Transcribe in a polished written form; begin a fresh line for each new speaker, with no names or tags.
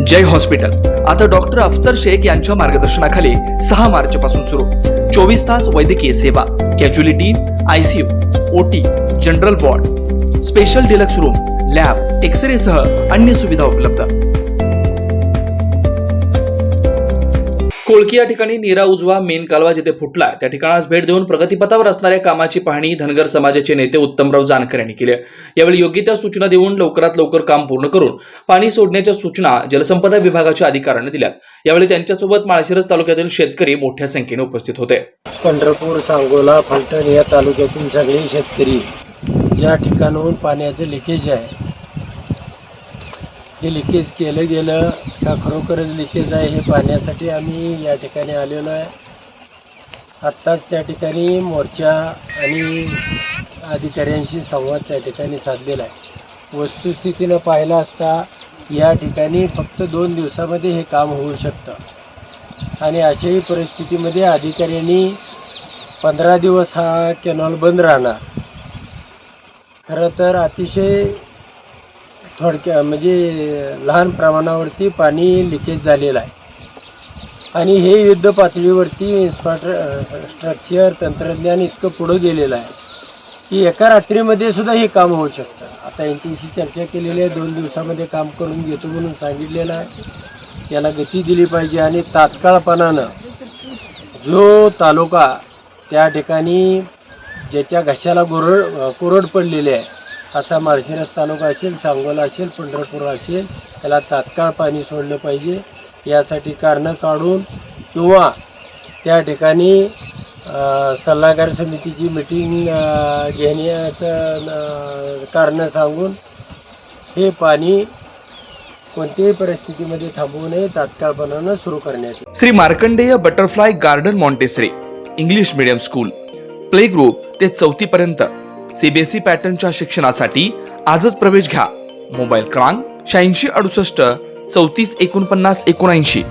जय hospital आता doctor अफसर शेख यांच्या मार्गदर्शनाखाली 6 मार्च पासून सुरू 24 तास वैद्यकीय सेवा, casualty, ICU, OT, general ward, special deluxe room, lab, X-ray सह अन्य सुविधा उपलब्ध। कोळकी या ठिकाणी नीरा उजवा मेन कालवा जिथे फुटला त्या ठिकाणास भेट देऊन प्रगतीपथावर असणाऱ्या कामाची पाहणी धनगर समाजाचे नेते उत्तमराव जानकर यांनी केली। यावेळी योग्य त्या सूचना देऊन लवकरात लवकर काम पूर्ण करून पाणी सोडण्याच्या सूचना जलसंपदा विभागाच्या अधिकाऱ्यांनी दिल्यात। यावेळी त्यांच्यासोबत माळशिरस तालुक्यातील शेतकरी मोठ्या संख्येने उपस्थित होते।
पंढरपूर, सांगोला, फलटण या तालुक्यातील सगळे शेतकरी ज्या ठिकाणाहून पाण्याचे लिकेज आहे, हे लिकेज केलं गेलं का खरोखरच लिकेज आहे हे पाहण्यासाठी आम्ही या ठिकाणी आलेलो आहे। आत्ताच त्या ठिकाणी मोर्चा आणि अधिकाऱ्यांशी संवाद त्या ठिकाणी साधलेला आहे। वस्तुस्थितीनं पाहिलं असता या ठिकाणी फक्त 2 दिवसामध्ये हे काम होऊ शकतं आणि अशाही परिस्थितीमध्ये अधिकाऱ्यांनी 15 दिवस हा कॅनॉल बंद राहणार। खरं तर अतिशय म्हणजे लहान प्रमाणावरती पाणी लिकेज झालेलं आहे आणि हे युद्ध पातळीवरती स्ट्रक्चर तंत्रज्ञान इतकं पुढं गेलेलं आहे की एका रात्रीमध्ये सुद्धा हे काम होऊ शकतं। आता यांच्याशी चर्चा केलेली आहे, 2 दिवसामध्ये काम करून घेतो म्हणून सांगितलेलं आहे। याला गती दिली पाहिजे आणि तात्काळपणानं जो तालुका त्या ठिकाणी ज्याच्या घशाला कोरड पडलेली आहे असा माळशिरस तालुका असेल, सांगोला असेल, पंढरपूर असेल, त्याला तात्काळ पाणी सोडलं पाहिजे। यासाठी कारणं काढून किंवा त्या ठिकाणी सल्लागार समितीची मीटिंग घेण्याचं कारणं सांगून हे पाणी कोणत्याही परिस्थितीमध्ये थांबवू नये, तात्काळपणानं सुरू करण्यात येईल।
Shri Markandeya butterfly garden Montessori English medium school play group ते 4थी पर्यंत सीबीएसई पॅटर्नच्या शिक्षणासाठी आजच प्रवेश घ्या। मोबाईल क्रमांक 8668 34 49 79।